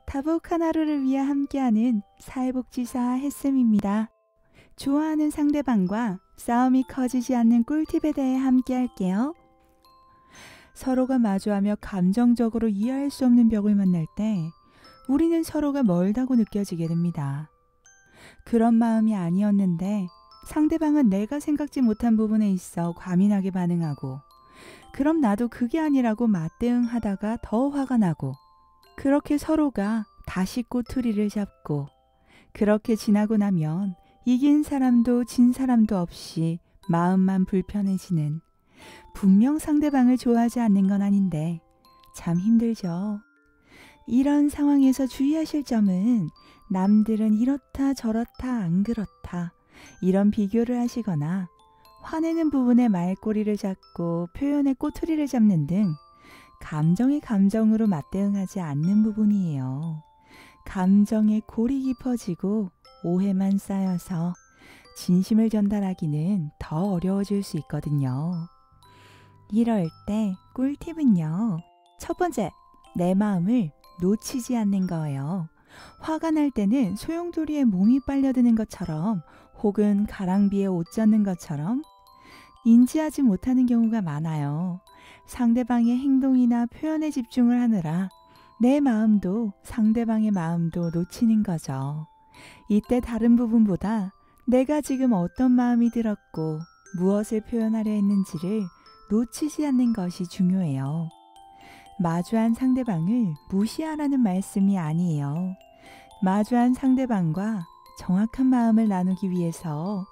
다복한 하루를 위해 함께하는 사회복지사 햇쌤입니다. 좋아하는 상대방과 싸움이 커지지 않는 꿀팁에 대해 함께할게요. 서로가 마주하며 감정적으로 이해할 수 없는 벽을 만날 때 우리는 서로가 멀다고 느껴지게 됩니다. 그런 마음이 아니었는데 상대방은 내가 생각지 못한 부분에 있어 과민하게 반응하고, 그럼 나도 그게 아니라고 맞대응하다가 더 화가 나고, 그렇게 서로가 다시 꼬투리를 잡고, 그렇게 지나고 나면 이긴 사람도 진 사람도 없이 마음만 불편해지는, 분명 상대방을 좋아하지 않는 건 아닌데 참 힘들죠. 이런 상황에서 주의하실 점은 남들은 이렇다 저렇다 안 그렇다 이런 비교를 하시거나 화내는 부분에 말꼬리를 잡고 표현에 꼬투리를 잡는 등 감정이 감정으로 맞대응하지 않는 부분이에요. 감정의 골이 깊어지고 오해만 쌓여서 진심을 전달하기는 더 어려워질 수 있거든요. 이럴 때 꿀팁은요. 첫 번째, 내 마음을 놓치지 않는 거예요. 화가 날 때는 소용돌이에 몸이 빨려드는 것처럼, 혹은 가랑비에 옷 젖는 것처럼 인지하지 못하는 경우가 많아요. 상대방의 행동이나 표현에 집중을 하느라 내 마음도 상대방의 마음도 놓치는 거죠. 이때 다른 부분보다 내가 지금 어떤 마음이 들었고 무엇을 표현하려 했는지를 놓치지 않는 것이 중요해요. 마주한 상대방을 무시하라는 말씀이 아니에요. 마주한 상대방과 정확한 마음을 나누기 위해서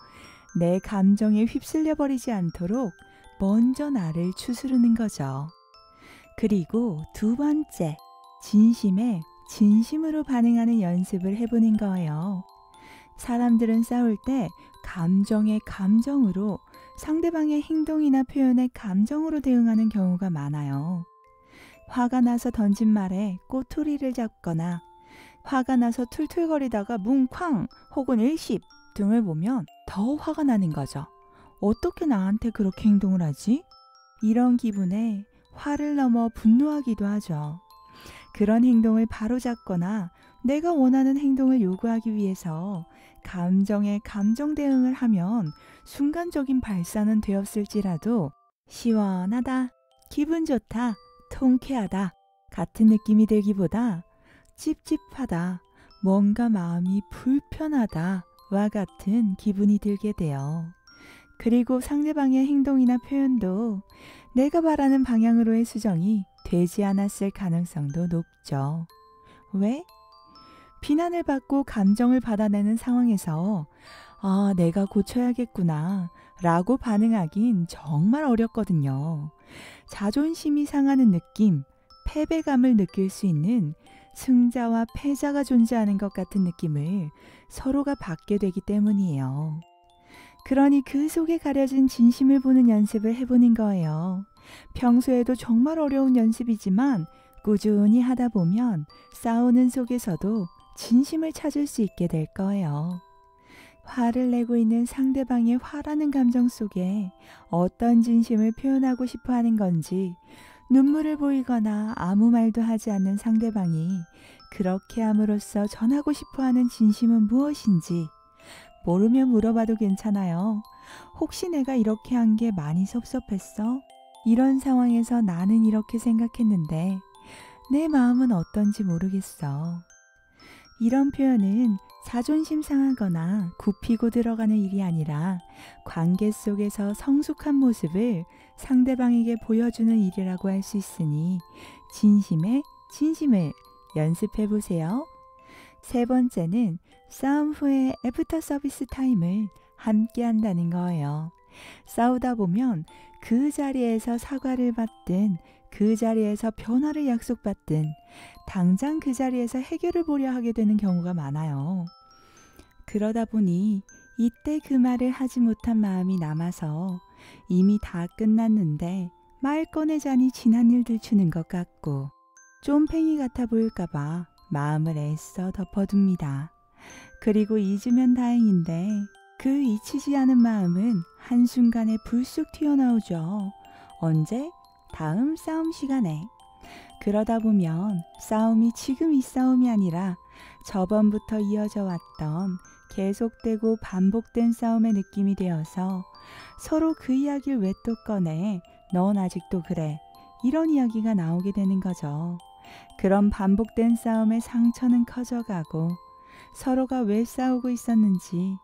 내 감정에 휩쓸려 버리지 않도록 먼저 나를 추스르는 거죠. 그리고 두 번째, 진심에 진심으로 반응하는 연습을 해보는 거예요. 사람들은 싸울 때 감정에 감정으로, 상대방의 행동이나 표현에 감정으로 대응하는 경우가 많아요. 화가 나서 던진 말에 꼬투리를 잡거나, 화가 나서 툴툴거리다가 뭉쾅 혹은 일십 등을 보면 더 화가 나는 거죠. 어떻게 나한테 그렇게 행동을 하지? 이런 기분에 화를 넘어 분노하기도 하죠. 그런 행동을 바로잡거나 내가 원하는 행동을 요구하기 위해서 감정에 감정 대응을 하면 순간적인 발산은 되었을지라도 시원하다, 기분 좋다, 통쾌하다 같은 느낌이 들기보다 찝찝하다, 뭔가 마음이 불편하다 와 같은 기분이 들게 돼요. 그리고 상대방의 행동이나 표현도 내가 바라는 방향으로의 수정이 되지 않았을 가능성도 높죠. 왜? 비난을 받고 감정을 받아내는 상황에서 내가 고쳐야겠구나 라고 반응하긴 정말 어렵거든요. 자존심이 상하는 느낌, 패배감을 느낄 수 있는 승자와 패자가 존재하는 것 같은 느낌을 서로가 받게 되기 때문이에요. 그러니 그 속에 가려진 진심을 보는 연습을 해보는 거예요. 평소에도 정말 어려운 연습이지만 꾸준히 하다 보면 싸우는 속에서도 진심을 찾을 수 있게 될 거예요. 화를 내고 있는 상대방의 화라는 감정 속에 어떤 진심을 표현하고 싶어 하는 건지, 눈물을 보이거나 아무 말도 하지 않는 상대방이 그렇게 함으로써 전하고 싶어 하는 진심은 무엇인지 모르면 물어봐도 괜찮아요. 혹시 내가 이렇게 한 게 많이 섭섭했어? 이런 상황에서 나는 이렇게 생각했는데 내 마음은 어떤지 모르겠어. 이런 표현은 자존심 상하거나 굽히고 들어가는 일이 아니라 관계 속에서 성숙한 모습을 상대방에게 보여주는 일이라고 할 수 있으니 진심에 진심을 연습해 보세요. 세 번째는 싸움 후에 애프터 서비스 타임을 함께 한다는 거예요. 싸우다 보면 그 자리에서 사과를 받든 그 자리에서 변화를 약속받든 당장 그 자리에서 해결을 보려 하게 되는 경우가 많아요. 그러다 보니 이때 그 말을 하지 못한 마음이 남아서 이미 다 끝났는데 말 꺼내자니 지난 일들 추는 것 같고 쫌팽이 같아 보일까봐 마음을 애써 덮어둡니다. 그리고 잊으면 다행인데 그 잊히지 않은 마음은 한순간에 불쑥 튀어나오죠. 언제? 다음 싸움 시간에. 그러다 보면 싸움이 지금 이 싸움이 아니라 저번부터 이어져 왔던 계속되고 반복된 싸움의 느낌이 되어서 서로 그 이야기를 왜 또 꺼내? 넌 아직도 그래. 이런 이야기가 나오게 되는 거죠. 그런 반복된 싸움의 상처는 커져가고 서로가 왜 싸우고 있었는지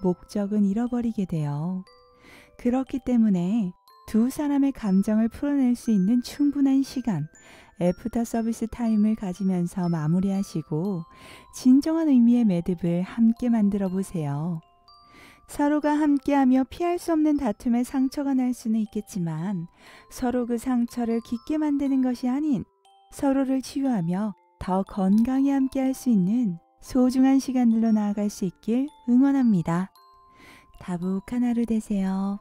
목적은 잃어버리게 돼요. 그렇기 때문에 두 사람의 감정을 풀어낼 수 있는 충분한 시간, 애프터 서비스 타임을 가지면서 마무리하시고 진정한 의미의 매듭을 함께 만들어 보세요. 서로가 함께하며 피할 수 없는 다툼에 상처가 날 수는 있겠지만 서로 그 상처를 깊게 만드는 것이 아닌 서로를 치유하며 더 건강히 함께할 수 있는 소중한 시간들로 나아갈 수 있길 응원합니다. 다복한 하루 되세요.